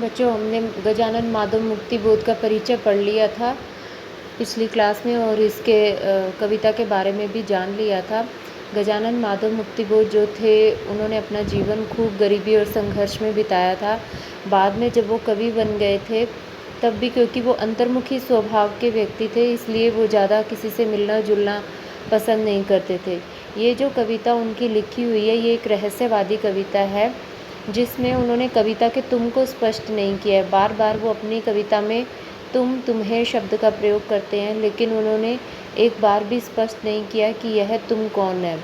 बच्चों, हमने गजानन माधव मुक्ति बोध का परिचय पढ़ लिया था पिछली क्लास में और इसके कविता के बारे में भी जान लिया था। गजानन माधव मुक्ति बोध जो थे, उन्होंने अपना जीवन खूब गरीबी और संघर्ष में बिताया था। बाद में जब वो कवि बन गए थे, तब भी क्योंकि वो अंतर्मुखी स्वभाव के व्यक्ति थे, इसलिए वो ज़्यादा किसी से मिलना जुलना पसंद नहीं करते थे। ये जो कविता उनकी लिखी हुई है, ये एक रहस्यवादी कविता है, जिसमें उन्होंने कविता के तुम को स्पष्ट नहीं किया है। बार बार वो अपनी कविता में तुम, तुम्हें शब्द का प्रयोग करते हैं, लेकिन उन्होंने एक बार भी स्पष्ट नहीं किया कि यह तुम कौन है।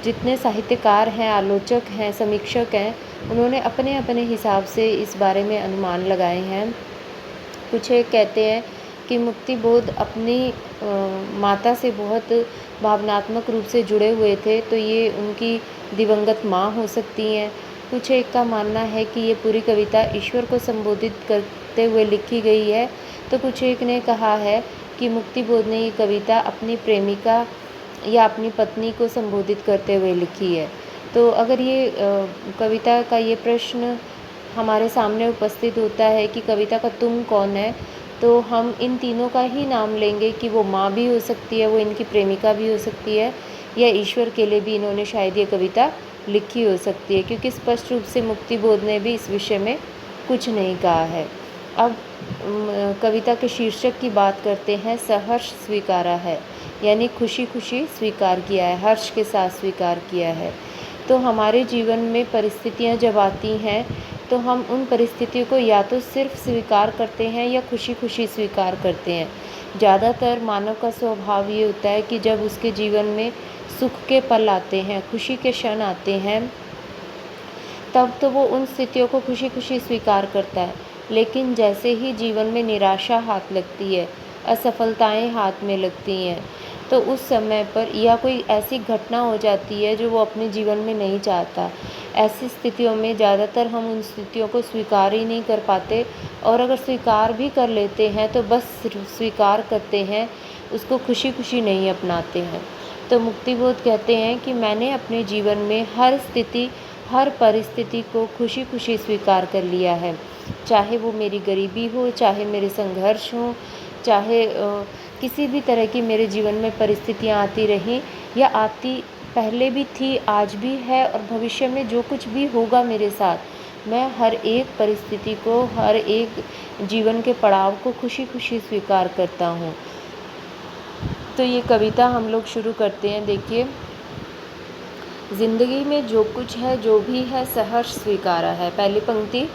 जितने साहित्यकार हैं, आलोचक हैं, समीक्षक हैं, उन्होंने अपने अपने हिसाब से इस बारे में अनुमान लगाए हैं। कुछ एक कहते हैं कि मुक्ति बोध अपनी माता से बहुत भावनात्मक रूप से जुड़े हुए थे, तो ये उनकी दिवंगत माँ हो सकती हैं। कुछ एक का मानना है कि ये पूरी कविता ईश्वर को संबोधित करते हुए लिखी गई है, तो कुछ एक ने कहा है कि मुक्ति बोध ने ये कविता अपनी प्रेमिका या अपनी पत्नी को संबोधित करते हुए लिखी है। तो अगर ये कविता का ये प्रश्न हमारे सामने उपस्थित होता है कि कविता का तुम कौन है, तो हम इन तीनों का ही नाम लेंगे कि वो माँ भी हो सकती है, वो इनकी प्रेमिका भी हो सकती है, या ईश्वर के लिए भी इन्होंने शायद ये कविता लिखी हो सकती है, क्योंकि स्पष्ट रूप से मुक्ति बोध ने भी इस विषय में कुछ नहीं कहा है। अब कविता के शीर्षक की बात करते हैं। सहर्ष स्वीकारा है, यानी खुशी खुशी स्वीकार किया है, हर्ष के साथ स्वीकार किया है। तो हमारे जीवन में परिस्थितियाँ जब आती हैं, तो हम उन परिस्थितियों को या तो सिर्फ स्वीकार करते हैं या खुशी खुशी स्वीकार करते हैं। ज़्यादातर मानव का स्वभाव ये होता है कि जब उसके जीवन में सुख के पल आते हैं, खुशी के क्षण आते हैं, तब तो वो उन स्थितियों को खुशी खुशी स्वीकार करता है। लेकिन जैसे ही जीवन में निराशा हाथ लगती है, असफलताएं हाथ में लगती हैं, तो उस समय पर या कोई ऐसी घटना हो जाती है जो वो अपने जीवन में नहीं चाहता, ऐसी स्थितियों में ज़्यादातर हम उन स्थितियों को स्वीकार ही नहीं कर पाते, और अगर स्वीकार भी कर लेते हैं तो बस सिर्फ स्वीकार करते हैं, उसको खुशी खुशी नहीं अपनाते हैं। तो मुक्तिबोध कहते हैं कि मैंने अपने जीवन में हर स्थिति, हर परिस्थिति को खुशी खुशी स्वीकार कर लिया है, चाहे वो मेरी गरीबी हो, चाहे मेरे संघर्ष हो, चाहे किसी भी तरह की मेरे जीवन में परिस्थितियाँ आती रहीं या आती पहले भी थी, आज भी है, और भविष्य में जो कुछ भी होगा मेरे साथ, मैं हर एक परिस्थिति को, हर एक जीवन के पड़ाव को खुशी खुशी स्वीकार करता हूँ। तो ये कविता हम लोग शुरू करते हैं। देखिए, ज़िंदगी में जो कुछ है, जो भी है, सहर्ष स्वीकारा है। पहली पंक्ति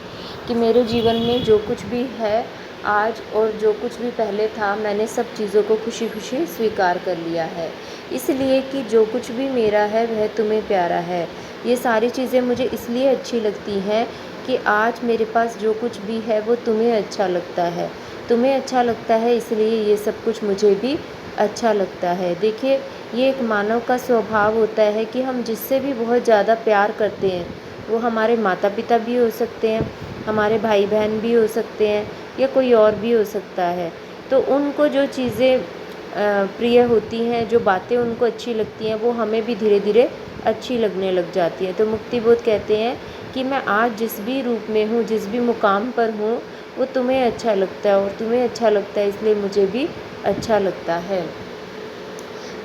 कि मेरे जीवन में जो कुछ भी है आज और जो कुछ भी पहले था, मैंने सब चीज़ों को खुशी खुशी स्वीकार कर लिया है, इसलिए कि जो कुछ भी मेरा है वह तुम्हें प्यारा है। ये सारी चीज़ें मुझे इसलिए अच्छी लगती हैं कि आज मेरे पास जो कुछ भी है वो तुम्हें अच्छा लगता है, तुम्हें अच्छा लगता है, इसलिए ये सब कुछ मुझे भी अच्छा लगता है। देखिए, ये एक मानव का स्वभाव होता है कि हम जिससे भी बहुत ज़्यादा प्यार करते हैं, वो हमारे माता पिता भी हो सकते हैं, हमारे भाई बहन भी हो सकते हैं, या कोई और भी हो सकता है। तो उनको जो चीज़ें प्रिय होती हैं, जो बातें उनको अच्छी लगती हैं, वो हमें भी धीरे धीरे अच्छी लगने लग जाती हैं। तो मुक्तिबोध कहते हैं कि मैं आज जिस भी रूप में हूँ, जिस भी मुकाम पर हूँ, वो तुम्हें अच्छा लगता है, और तुम्हें अच्छा लगता है इसलिए मुझे भी अच्छा लगता है।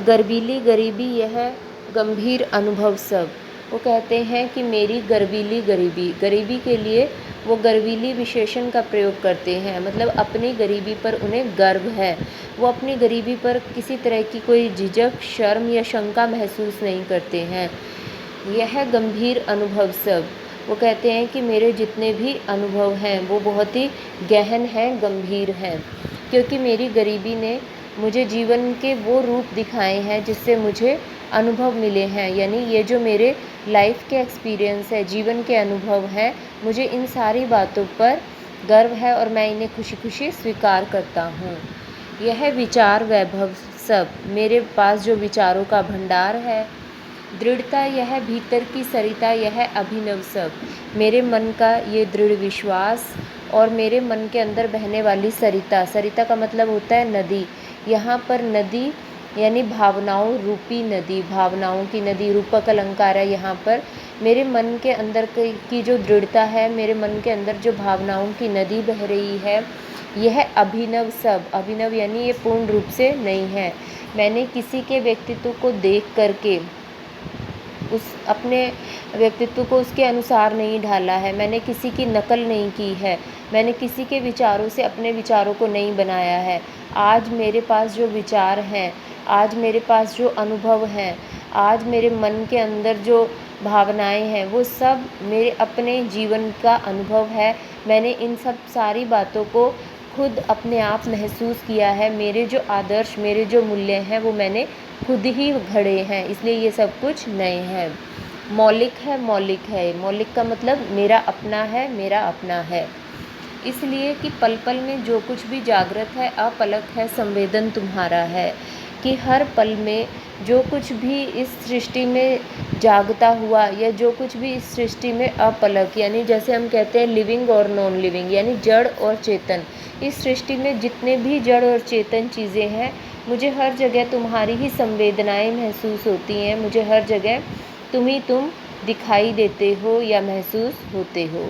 गर्वीली गरीबी यह गंभीर अनुभव सब। वो कहते हैं कि मेरी गर्वीली गरीबी, गरीबी के लिए वो गर्वीली विशेषण का प्रयोग करते हैं, मतलब अपनी गरीबी पर उन्हें गर्व है। वो अपनी गरीबी पर किसी तरह की कोई झिझक, शर्म या शंका महसूस नहीं करते हैं। यह गंभीर अनुभव सब। वो कहते हैं कि मेरे जितने भी अनुभव हैं वो बहुत ही गहन हैं, गंभीर हैं, क्योंकि मेरी गरीबी ने मुझे जीवन के वो रूप दिखाए हैं जिससे मुझे अनुभव मिले हैं। यानी ये जो मेरे लाइफ के एक्सपीरियंस है, जीवन के अनुभव हैं, मुझे इन सारी बातों पर गर्व है और मैं इन्हें खुशी खुशी स्वीकार करता हूँ। यह विचार वैभव सब। मेरे पास जो विचारों का भंडार है, दृढ़ता यह भीतर की सरिता यह अभिनव सब। मेरे मन का ये दृढ़ विश्वास और मेरे मन के अंदर बहने वाली सरिता, सरिता का मतलब होता है नदी। यहाँ पर नदी यानी भावनाओं रूपी नदी, भावनाओं की नदी, रूपक अलंकार है यहाँ पर। मेरे मन के अंदर की जो दृढ़ता है, मेरे मन के अंदर जो भावनाओं की नदी बह रही है, यह अभिनव सब, अभिनव यानी ये पूर्ण रूप से नहीं है। मैंने किसी के व्यक्तित्व को देख करके उस अपने व्यक्तित्व को उसके अनुसार नहीं ढाला है, मैंने किसी की नकल नहीं की है, मैंने किसी के विचारों से अपने विचारों को नहीं बनाया है। आज मेरे पास जो विचार हैं, आज मेरे पास जो अनुभव हैं, आज मेरे मन के अंदर जो भावनाएं हैं, वो सब मेरे अपने जीवन का अनुभव है। मैंने इन सब सारी बातों को खुद अपने आप महसूस किया है। मेरे जो आदर्श, मेरे जो मूल्य हैं, वो मैंने खुद ही घड़े हैं, इसलिए ये सब कुछ नए हैं। मौलिक है, मौलिक है, मौलिक का मतलब मेरा अपना है, मेरा अपना है। इसलिए कि पल पल में जो कुछ भी जागृत है, अपलक है, संवेदन तुम्हारा है। कि हर पल में जो कुछ भी इस सृष्टि में जागता हुआ, या जो कुछ भी इस सृष्टि में अपलक, यानी जैसे हम कहते हैं लिविंग और नॉन लिविंग, यानी जड़ और चेतन, इस सृष्टि में जितने भी जड़ और चेतन चीज़ें हैं, मुझे हर जगह तुम्हारी ही संवेदनाएं महसूस होती हैं। मुझे हर जगह तुम दिखाई देते हो या महसूस होते हो।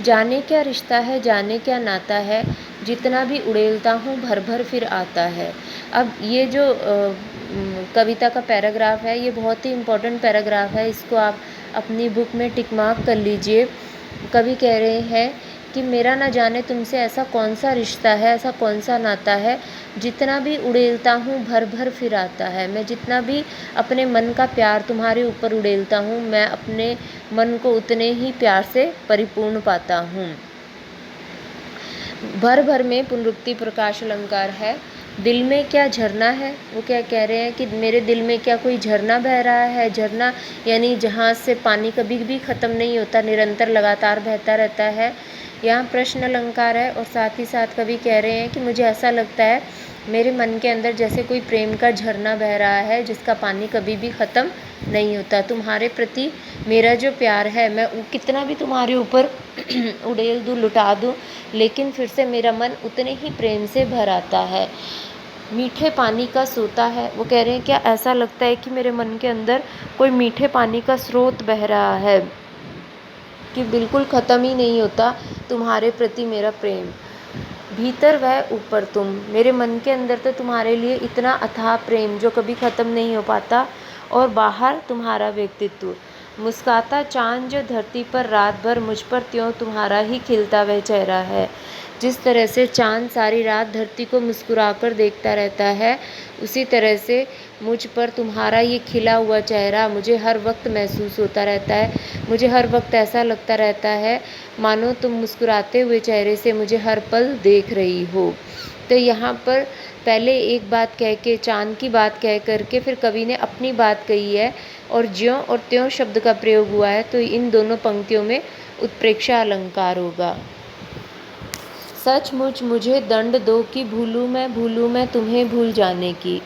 जाने क्या रिश्ता है, जाने क्या नाता है, जितना भी उड़ेलता हूँ भर भर फिर आता है। अब ये जो कविता का पैराग्राफ है, ये बहुत ही इम्पोर्टेंट पैराग्राफ है। इसको आप अपनी बुक में टिक मार्क कर लीजिए। कवि कह रहे हैं कि मेरा न जाने तुमसे ऐसा कौन सा रिश्ता है, ऐसा कौन सा नाता है, जितना भी उड़ेलता हूँ भर भर फिर आता है। मैं जितना भी अपने मन का प्यार तुम्हारे ऊपर उड़ेलता हूँ, मैं अपने मन को उतने ही प्यार से परिपूर्ण पाता हूँ। भर भर में पुनरुक्ति प्रकाश अलंकार है। दिल में क्या झरना है, वो क्या कह रहे हैं कि मेरे दिल में क्या कोई झरना बह रहा है। झरना यानी जहाँ से पानी कभी भी ख़त्म नहीं होता, निरंतर लगातार बहता रहता है। यहाँ प्रश्न अलंकार है और साथ ही साथ कवि कह रहे हैं कि मुझे ऐसा लगता है मेरे मन के अंदर जैसे कोई प्रेम का झरना बह रहा है, जिसका पानी कभी भी ख़त्म नहीं होता। तुम्हारे प्रति मेरा जो प्यार है, मैं कितना भी तुम्हारे ऊपर उड़ेल दूँ, लुटा दूँ, लेकिन फिर से मेरा मन उतने ही प्रेम से भर आता है। मीठे पानी का सोता है, वो कह रहे हैं क्या ऐसा लगता है कि मेरे मन के अंदर कोई मीठे पानी का स्रोत बह रहा है, कि बिल्कुल ख़त्म ही नहीं होता तुम्हारे प्रति मेरा प्रेम। भीतर वह ऊपर तुम, मेरे मन के अंदर तो तुम्हारे लिए इतना अथाह प्रेम जो कभी ख़त्म नहीं हो पाता, और बाहर तुम्हारा व्यक्तित्व। मुस्काता चाँद जो धरती पर रात भर, मुझ पर त्यों तुम्हारा ही खिलता वह चेहरा है। जिस तरह से चाँद सारी रात धरती को मुस्कुराकर देखता रहता है, उसी तरह से मुझ पर तुम्हारा ये खिला हुआ चेहरा मुझे हर वक्त महसूस होता रहता है। मुझे हर वक्त ऐसा लगता रहता है मानो तुम मुस्कुराते हुए चेहरे से मुझे हर पल देख रही हो। तो यहाँ पर पहले एक बात कह के, चाँद की बात कह करके, फिर कवि ने अपनी बात कही है और ज्यों और त्यों शब्द का प्रयोग हुआ है, तो इन दोनों पंक्तियों में उत्प्रेक्षा अलंकार होगा। सचमुच मुझे दंड दो कि भूलूं मैं तुम्हें भूल जाने की।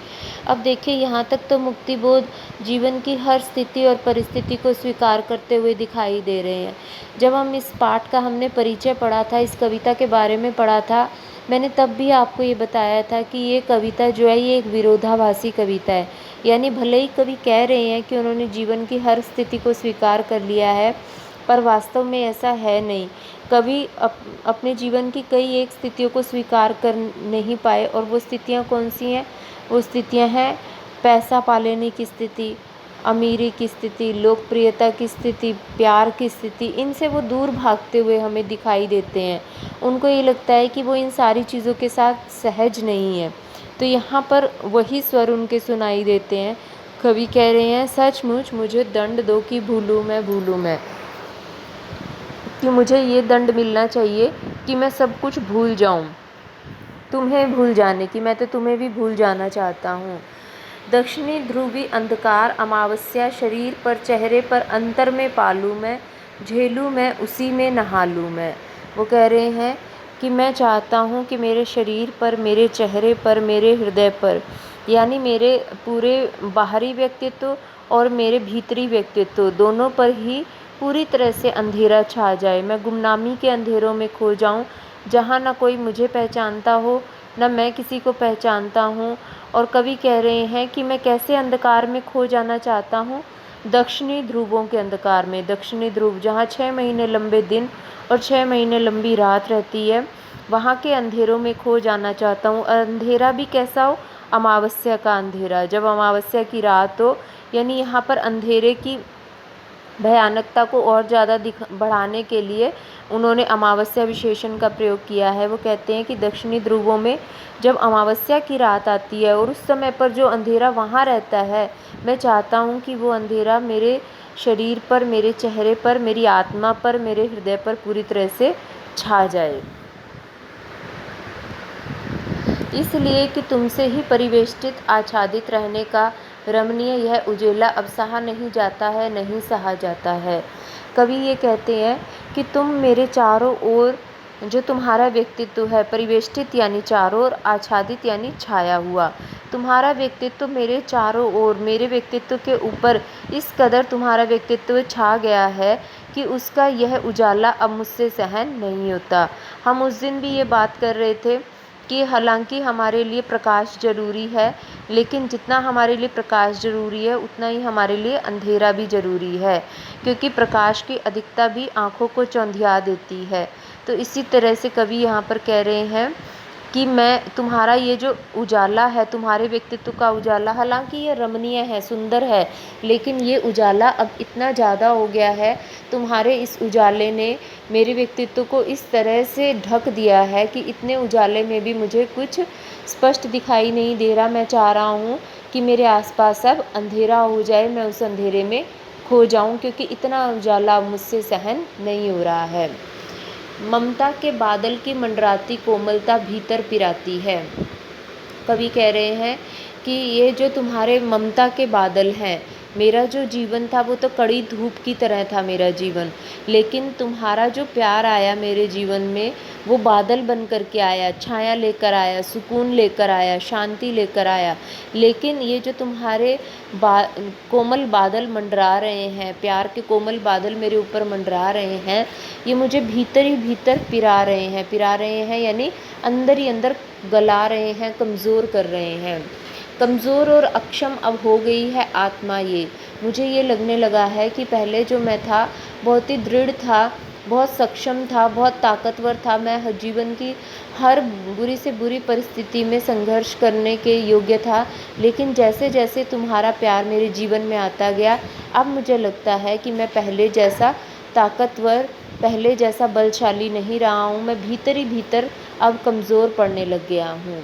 अब देखिए, यहाँ तक तो मुक्तिबोध जीवन की हर स्थिति और परिस्थिति को स्वीकार करते हुए दिखाई दे रहे हैं। जब हम इस पाठ का हमने परिचय पढ़ा था, इस कविता के बारे में पढ़ा था, मैंने तब भी आपको ये बताया था कि ये कविता जो है, ये एक विरोधाभासी कविता है। यानी भले ही कवि कह रहे हैं कि उन्होंने जीवन की हर स्थिति को स्वीकार कर लिया है, पर वास्तव में ऐसा है नहीं। कवि अपने जीवन की कई एक स्थितियों को स्वीकार कर नहीं पाए, और वो स्थितियाँ कौन सी हैं? वो स्थितियाँ हैं पैसा पा लेने की स्थिति, अमीरी की स्थिति, लोकप्रियता की स्थिति, प्यार की स्थिति। इनसे वो दूर भागते हुए हमें दिखाई देते हैं। उनको ये लगता है कि वो इन सारी चीज़ों के साथ सहज नहीं है। तो यहाँ पर वही स्वर उनके सुनाई देते हैं। कवि कह रहे हैं सचमुच मुझे दंड दो कि भूलूं मैं, कि मुझे ये दंड मिलना चाहिए कि मैं सब कुछ भूल जाऊं, तुम्हें भूल जाने की। मैं तो तुम्हें भी भूल जाना चाहता हूँ। दक्षिणी ध्रुवी अंधकार अमावस्या शरीर पर, चेहरे पर अंतर में पालूँ मैं, झेलूँ मैं उसी में नहा लूँ मैं। वो कह रहे हैं कि मैं चाहता हूँ कि मेरे शरीर पर, मेरे चेहरे पर, मेरे हृदय पर, यानी मेरे पूरे बाहरी व्यक्तित्व और मेरे भीतरी व्यक्तित्व दोनों पर ही पूरी तरह से अंधेरा छा जाए। मैं गुमनामी के अंधेरों में खो जाऊं, जहां ना कोई मुझे पहचानता हो, न मैं किसी को पहचानता हूं, और कवि कह रहे हैं कि मैं कैसे अंधकार में खो जाना चाहता हूँ, दक्षिणी ध्रुवों के अंधकार में। दक्षिणी ध्रुव जहाँ 6 महीने लंबे दिन और 6 महीने लंबी रात रहती है, वहाँ के अंधेरों में खो जाना चाहता हूँ। अंधेरा भी कैसा हो, अमावस्या का अंधेरा, जब अमावस्या की रात हो, यानी यहाँ पर अंधेरे की भयानकता को और ज़्यादा बढ़ाने के लिए उन्होंने अमावस्या विशेषण का प्रयोग किया है। वो कहते हैं कि दक्षिणी ध्रुवों में जब अमावस्या की रात आती है और उस समय पर जो अंधेरा वहाँ रहता है, मैं चाहता हूँ कि वो अंधेरा मेरे शरीर पर, मेरे चेहरे पर, मेरी आत्मा पर, मेरे हृदय पर पूरी तरह से छा जाए। इसलिए कि तुमसे ही परिवेष्टित आच्छादित रहने का रमणीय यह उजेला अब सहा नहीं जाता है, नहीं सहा जाता है। कवि ये कहते हैं कि तुम मेरे चारों ओर, जो तुम्हारा व्यक्तित्व है, परिवेष्टित यानी चारों ओर, आच्छादित यानी छाया हुआ, तुम्हारा व्यक्तित्व मेरे चारों ओर, मेरे व्यक्तित्व के ऊपर इस कदर तुम्हारा व्यक्तित्व छा गया है कि उसका यह उजाला अब मुझसे सहन नहीं होता। हम उस दिन भी ये बात कर रहे थे कि हालांकि हमारे लिए प्रकाश ज़रूरी है, लेकिन जितना हमारे लिए प्रकाश ज़रूरी है उतना ही हमारे लिए अंधेरा भी ज़रूरी है, क्योंकि प्रकाश की अधिकता भी आँखों को चौंधिया देती है। तो इसी तरह से कवि यहाँ पर कह रहे हैं कि मैं तुम्हारा ये जो उजाला है, तुम्हारे व्यक्तित्व का उजाला, हालांकि ये रमणीय है, सुंदर है, लेकिन ये उजाला अब इतना ज़्यादा हो गया है, तुम्हारे इस उजाले ने मेरे व्यक्तित्व को इस तरह से ढक दिया है कि इतने उजाले में भी मुझे कुछ स्पष्ट दिखाई नहीं दे रहा। मैं चाह रहा हूँ कि मेरे आसपास अब अंधेरा हो जाए, मैं उस अंधेरे में खो जाऊँ, क्योंकि इतना उजाला मुझसे सहन नहीं हो रहा है। ममता के बादल की मंडराती कोमलता भीतर पिराती है। कवि कह रहे हैं कि ये जो तुम्हारे ममता के बादल हैं, मेरा जो जीवन था वो तो कड़ी धूप की तरह था मेरा जीवन, लेकिन तुम्हारा जो प्यार आया मेरे जीवन में, वो बादल बन कर के आया, छाया लेकर आया, सुकून लेकर आया, शांति लेकर आया। लेकिन ये जो तुम्हारे कोमल बादल मंडरा रहे हैं, प्यार के कोमल बादल मेरे ऊपर मंडरा रहे हैं, ये मुझे भीतर ही भीतर पिरा रहे हैं यानी अंदर ही अंदर गला रहे हैं, कमज़ोर कर रहे हैं। कमज़ोर और अक्षम अब हो गई है आत्मा ये। मुझे ये लगने लगा है कि पहले जो मैं था बहुत ही दृढ़ था, बहुत सक्षम था, बहुत ताकतवर था, मैं जीवन की हर बुरी से बुरी परिस्थिति में संघर्ष करने के योग्य था। लेकिन जैसे जैसे तुम्हारा प्यार मेरे जीवन में आता गया, अब मुझे लगता है कि मैं पहले जैसा ताकतवर, पहले जैसा बलशाली नहीं रहा हूँ। मैं भीतर ही भीतर अब कमज़ोर पड़ने लग गया हूँ।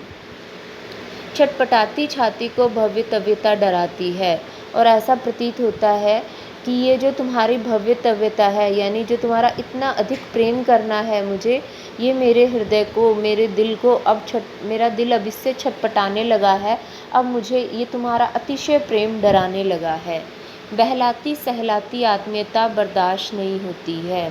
छटपटाती छाती को भव्यतव्यता डराती है, और ऐसा प्रतीत होता है कि ये जो तुम्हारी भव्यतव्यता है, यानी जो तुम्हारा इतना अधिक प्रेम करना है मुझे, ये मेरे हृदय को, मेरे दिल को अब मेरा दिल अब इससे छटपटाने लगा है। अब मुझे ये तुम्हारा अतिशय प्रेम डराने लगा है। बहलाती सहलाती आत्मीयता बर्दाश्त नहीं होती है।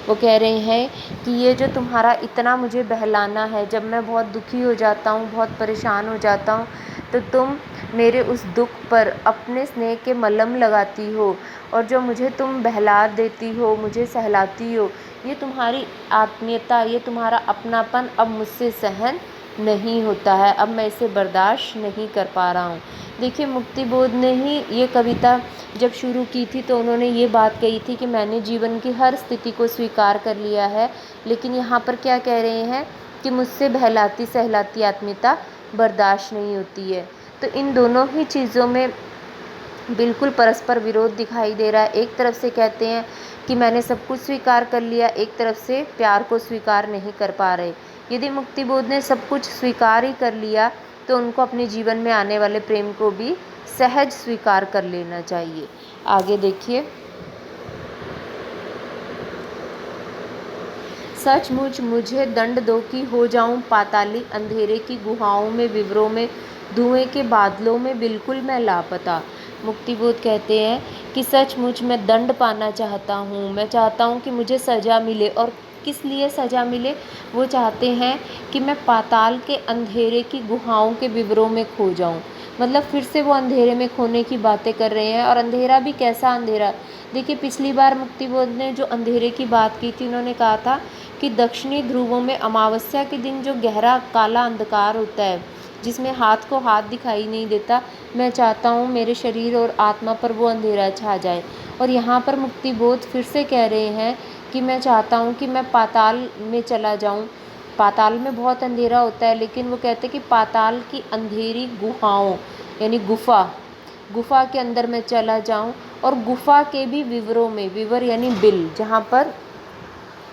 वो कह रहे हैं कि ये जो तुम्हारा इतना मुझे बहलाना है, जब मैं बहुत दुखी हो जाता हूँ, बहुत परेशान हो जाता हूँ, तो तुम मेरे उस दुख पर अपने स्नेह के मलहम लगाती हो, और जो मुझे तुम बहला देती हो, मुझे सहलाती हो, ये तुम्हारी आत्मीयता, ये तुम्हारा अपनापन अब मुझसे सहन नहीं होता है। अब मैं इसे बर्दाश्त नहीं कर पा रहा हूँ। देखिए, मुक्तिबोध ने ही ये कविता जब शुरू की थी तो उन्होंने ये बात कही थी कि मैंने जीवन की हर स्थिति को स्वीकार कर लिया है, लेकिन यहाँ पर क्या कह रहे हैं कि मुझसे बहलाती सहलाती आत्मीयता बर्दाश्त नहीं होती है। तो इन दोनों ही चीज़ों में बिल्कुल परस्पर विरोध दिखाई दे रहा है। एक तरफ से कहते हैं कि मैंने सब कुछ स्वीकार कर लिया, एक तरफ से प्यार को स्वीकार नहीं कर पा रहे। यदि मुक्तिबोध ने सब कुछ स्वीकार ही कर लिया तो उनको अपने जीवन में आने वाले प्रेम को भी सहज स्वीकार कर लेना चाहिए। आगे देखिए, सचमुच मुझे दंड दो कि हो जाऊं पाताली अंधेरे की गुहाओं में, विवरों में, धुएं के बादलों में, बिल्कुल मैं लापता। मुक्तिबोध कहते हैं कि सचमुच मैं दंड पाना चाहता हूँ, मैं चाहता हूँ कि मुझे सज़ा मिले। और किस लिए सज़ा मिले? वो चाहते हैं कि मैं पाताल के अंधेरे की गुहाओं के विवरों में खो जाऊँ। मतलब फिर से वो अंधेरे में खोने की बातें कर रहे हैं। और अंधेरा भी कैसा अंधेरा? देखिए, पिछली बार मुक्तिबोध ने जो अंधेरे की बात की थी, उन्होंने कहा था कि दक्षिणी ध्रुवों में अमावस्या के दिन जो गहरा काला अंधकार होता है, जिसमें हाथ को हाथ दिखाई नहीं देता, मैं चाहता हूँ मेरे शरीर और आत्मा पर वो अंधेरा छा जाए। और यहाँ पर मुक्तिबोध फिर से कह रहे हैं कि मैं चाहता हूँ कि मैं पाताल में चला जाऊँ। पाताल में बहुत अंधेरा होता है, लेकिन वो कहते हैं कि पाताल की अंधेरी गुफाओं यानी गुफा के अंदर मैं चला जाऊं, और गुफा के भी विवरों में, विवर यानी बिल, जहाँ पर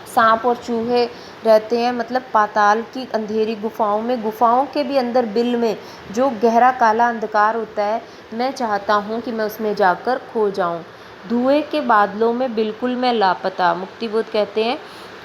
सांप और चूहे रहते हैं, मतलब पाताल की अंधेरी गुफाओं में, गुफाओं के भी अंदर बिल में जो गहरा काला अंधकार होता है, मैं चाहता हूँ कि मैं उसमें जाकर खो जाऊँ। धुएं के बादलों में बिल्कुल मैं लापता, मुक्तिबोध कहते हैं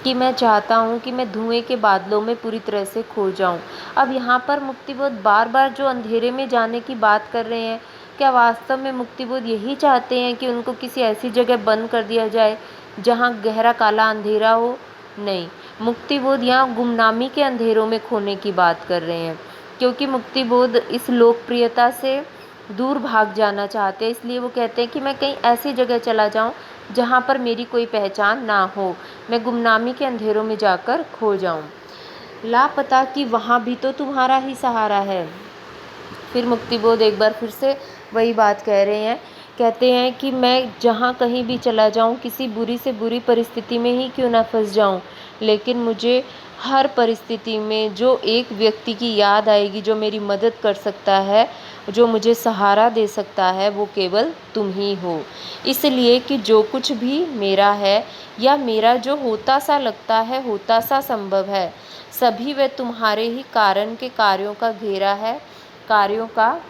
कि मैं चाहता हूँ कि मैं धुएं के बादलों में पूरी तरह से खो जाऊँ। अब यहाँ पर मुक्तिबोध बार बार जो अंधेरे में जाने की बात कर रहे हैं, क्या वास्तव में मुक्तिबोध यही चाहते हैं कि उनको किसी ऐसी जगह बंद कर दिया जाए जहाँ गहरा काला अंधेरा हो? नहीं, मुक्तिबोध यहाँ गुमनामी के अंधेरों में खोने की बात कर रहे हैं, क्योंकि मुक्तिबोध इस लोकप्रियता से दूर भाग जाना चाहते हैं। इसलिए वो कहते हैं कि मैं कहीं ऐसी जगह चला जाऊं जहां पर मेरी कोई पहचान ना हो, मैं गुमनामी के अंधेरों में जाकर खो जाऊं। लापता कि वहाँ भी तो तुम्हारा ही सहारा है। फिर मुक्तिबोध एक बार फिर से वही बात कह रहे हैं, कहते हैं कि मैं जहाँ कहीं भी चला जाऊँ, किसी बुरी से बुरी परिस्थिति में ही क्यों ना फंस जाऊँ, लेकिन मुझे हर परिस्थिति में जो एक व्यक्ति की याद आएगी जो मेरी मदद कर सकता है, जो मुझे सहारा दे सकता है, वो केवल तुम ही हो। इसलिए कि जो कुछ भी मेरा है या मेरा जो होता सा लगता है, होता सा संभव है, सभी वे तुम्हारे ही कारण के कार्यों का घेरा है, कार्यों का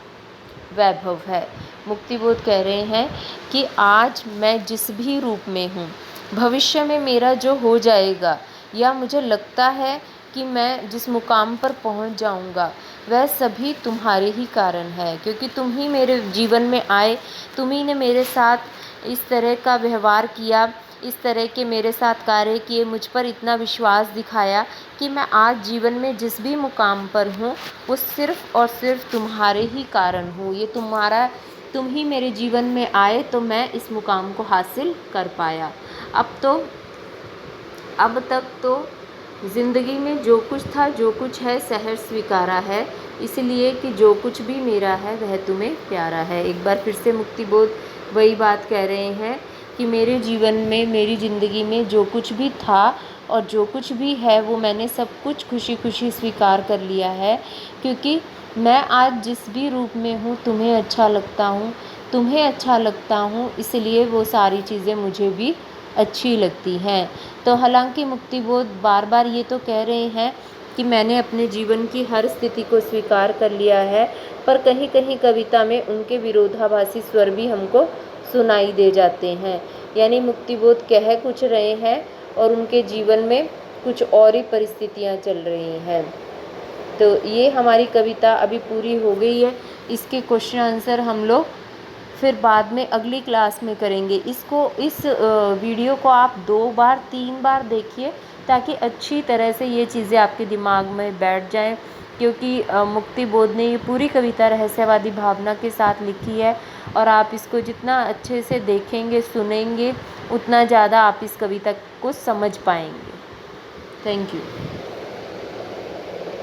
वैभव है। मुक्तिबोध कह रहे हैं कि आज मैं जिस भी रूप में हूँ, भविष्य में मेरा जो हो जाएगा, या मुझे लगता है कि मैं जिस मुकाम पर पहुँच जाऊँगा, वह सभी तुम्हारे ही कारण है, क्योंकि तुम ही मेरे जीवन में आए, तुम ही ने मेरे साथ इस तरह का व्यवहार किया, इस तरह के मेरे साथ कार्य किए, मुझ पर इतना विश्वास दिखाया कि मैं आज जीवन में जिस भी मुकाम पर हूँ, वो सिर्फ़ और सिर्फ तुम्हारे ही कारण हूँ। ये तुम ही मेरे जीवन में आए तो मैं इस मुकाम को हासिल कर पाया। अब तक तो ज़िंदगी में जो कुछ था, जो कुछ है, सहर्ष स्वीकारा है, इसलिए कि जो कुछ भी मेरा है वह तुम्हें प्यारा है। एक बार फिर से मुक्तिबोध वही बात कह रहे हैं कि मेरे जीवन में, मेरी ज़िंदगी में जो कुछ भी था और जो कुछ भी है, वो मैंने सब कुछ खुशी खुशी स्वीकार कर लिया है, क्योंकि मैं आज जिस भी रूप में हूँ, तुम्हें अच्छा लगता हूँ, इसलिए वो सारी चीज़ें मुझे भी अच्छी लगती हैं। तो हालांकि मुक्तिबोध बार बार ये तो कह रहे हैं कि मैंने अपने जीवन की हर स्थिति को स्वीकार कर लिया है, पर कहीं कहीं कविता में उनके विरोधाभासी स्वर भी हमको सुनाई दे जाते हैं। यानी मुक्तिबोध कह कुछ रहे हैं और उनके जीवन में कुछ और ही परिस्थितियाँ चल रही हैं। तो ये हमारी कविता अभी पूरी हो गई है। इसके क्वेश्चन आंसर हम लोग फिर बाद में अगली क्लास में करेंगे। इस वीडियो को आप 2 बार 3 बार देखिए, ताकि अच्छी तरह से ये चीज़ें आपके दिमाग में बैठ जाएं, क्योंकि मुक्तिबोध ने ये पूरी कविता रहस्यवादी भावना के साथ लिखी है, और आप इसको जितना अच्छे से देखेंगे, सुनेंगे, उतना ज़्यादा आप इस कविता को समझ पाएंगे। Thank you.